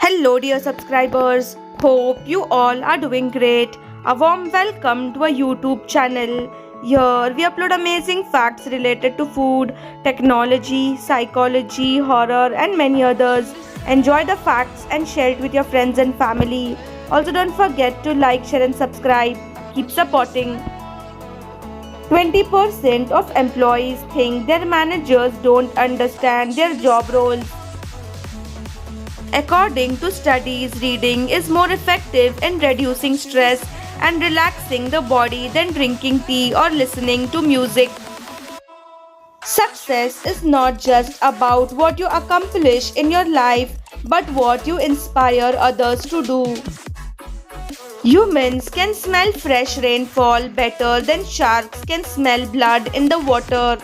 Hello, dear subscribers. Hope you all are doing great. A warm welcome to our YouTube channel. Here we upload amazing facts related to food, technology, psychology, horror, and many others. Enjoy the facts and share it with your friends and family. Also, don't forget to like, share, and subscribe. Keep supporting. 20% of employees think their managers don't understand their job roles. According to studies, reading is more effective in reducing stress and relaxing the body than drinking tea or listening to music. Success is not just about what you accomplish in your life, but what you inspire others to do. Humans can smell fresh rainfall better than sharks can smell blood in the water.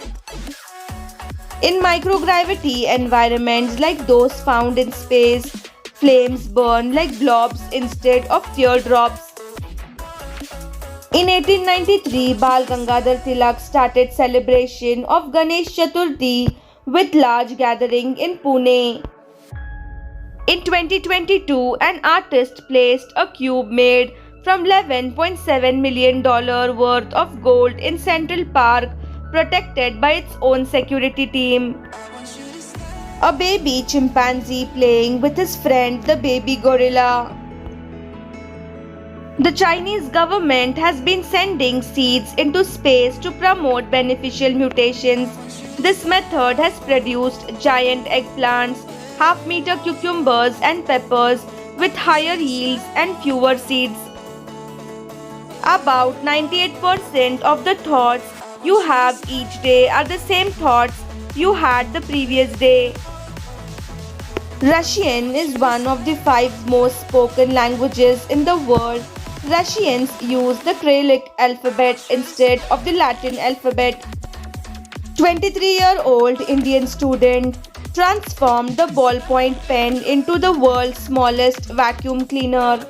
In microgravity environments like those found in space, flames burn like blobs instead of teardrops. In 1893, Bal Gangadhar Tilak started celebration of Ganesh Chaturthi with large gathering in Pune. In 2022, an artist placed a cube made from $11.7 million worth of gold in Central Park, protected by its own security team. A baby chimpanzee playing with his friend the baby gorilla. The Chinese government has been sending seeds into space to promote beneficial mutations. This method has produced giant eggplants, half-meter cucumbers and peppers with higher yields and fewer seeds. About 98% of the thoughts you have each day are the same thoughts you had the previous day. Russian is one of the 5 most spoken languages in the world. Russians use the Cyrillic alphabet instead of the Latin alphabet. 23-year-old Indian student transformed the ballpoint pen into the world's smallest vacuum cleaner.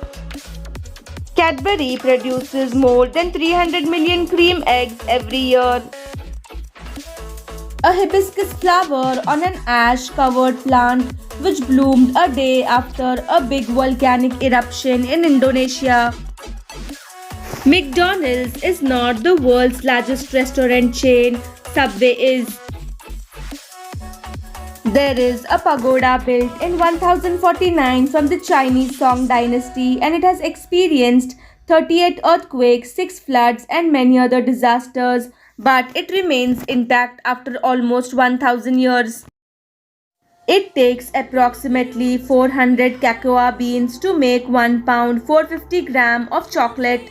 Cadbury produces more than 300 million cream eggs every year. A hibiscus flower on an ash-covered plant which bloomed a day after a big volcanic eruption in Indonesia. McDonald's is not the world's largest restaurant chain, Subway is. There is a pagoda built in 1049 from the Chinese Song dynasty, and it has experienced 38 earthquakes, 6 floods and many other disasters, but it remains intact after almost 1000 years. It takes approximately 400 cocoa beans to make 1 pound 450 gram of chocolate.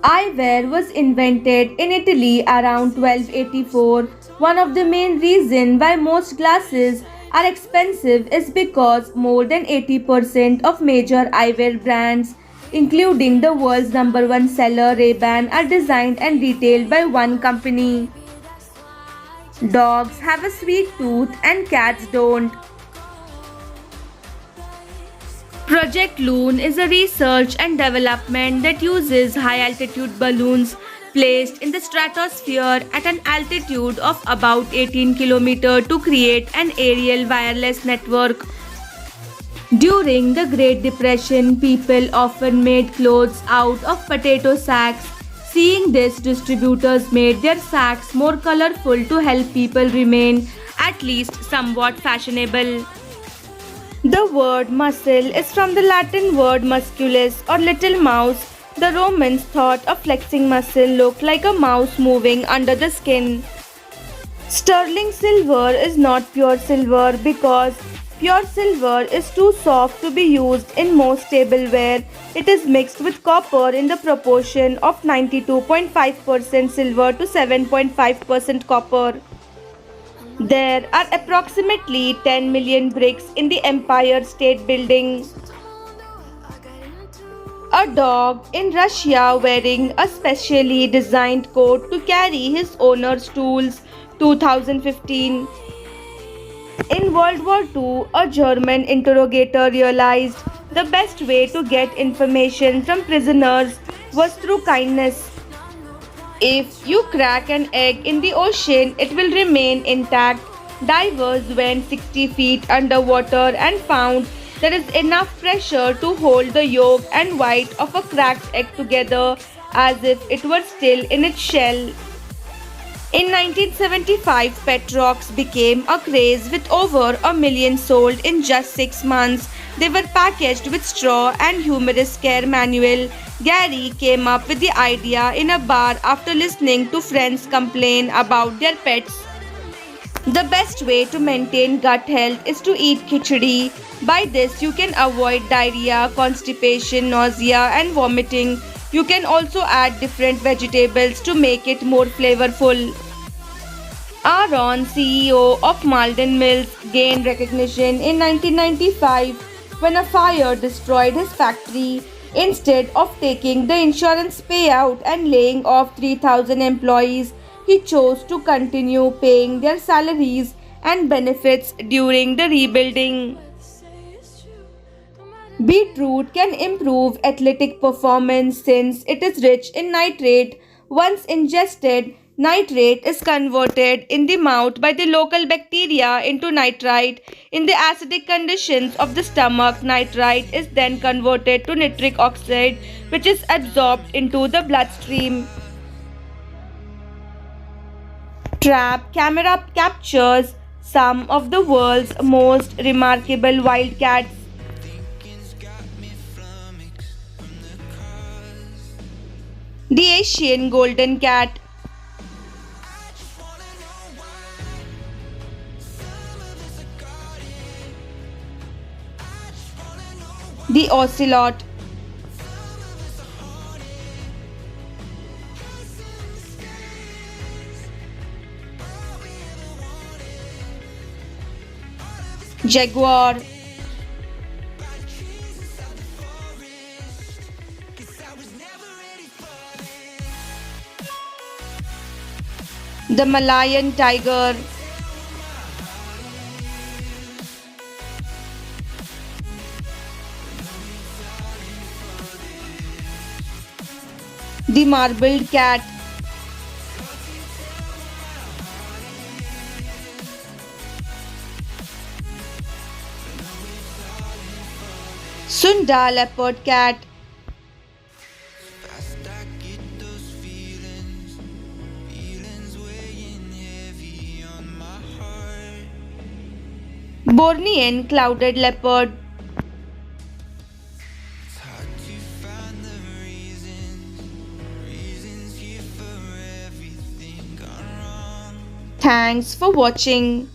Eyewear was invented in Italy around 1284. One of the main reasons why most glasses are expensive is because more than 80% of major eyewear brands, including the world's #1 seller Ray-Ban, are designed and retailed by one company. Dogs have a sweet tooth and cats don't. Project Loon is a research and development that uses high-altitude balloons placed in the stratosphere at an altitude of about 18 km to create an aerial wireless network. During the Great Depression, people often made clothes out of potato sacks. Seeing this, distributors made their sacks more colorful to help people remain at least somewhat fashionable. The word muscle is from the Latin word musculus or little mouse. The Romans thought a flexing muscle looked like a mouse moving under the skin. Sterling silver is not pure silver because pure silver is too soft to be used in most tableware. It is mixed with copper in the proportion of 92.5% silver to 7.5% copper. There are approximately 10 million bricks in the Empire State Building. A dog in Russia wearing a specially designed coat to carry his owner's tools, 2015. In World War II, a German interrogator realized the best way to get information from prisoners was through kindness. If you crack an egg in the ocean, it will remain intact. Divers went 60 feet underwater and found There is enough pressure to hold the yolk and white of a cracked egg together as if it were still in its shell. In 1975, pet rocks became a craze with over a million sold in just 6 months. They were packaged with straw and humorous care manual. Gary came up with the idea in a bar after listening to friends complain about their pets. The best way to maintain gut health is to eat khichdi. By this, you can avoid diarrhea, constipation, nausea, and vomiting. You can also add different vegetables to make it more flavorful. Aaron, CEO of Malden Mills, gained recognition in 1995 when a fire destroyed his factory. Instead of taking the insurance payout and laying off 3,000 employees, he chose to continue paying their salaries and benefits during the rebuilding. Beetroot can improve athletic performance since it is rich in nitrate. Once ingested, nitrate is converted in the mouth by the local bacteria into nitrite. In the acidic conditions of the stomach, nitrite is then converted to nitric oxide, which is absorbed into the bloodstream. Trap camera captures some of the world's most remarkable wildcats. The Asian golden cat, the ocelot, jaguar, the Malayan tiger, the marbled cat, Sunda leopard cat, Bornean clouded leopard, Thanks for watching.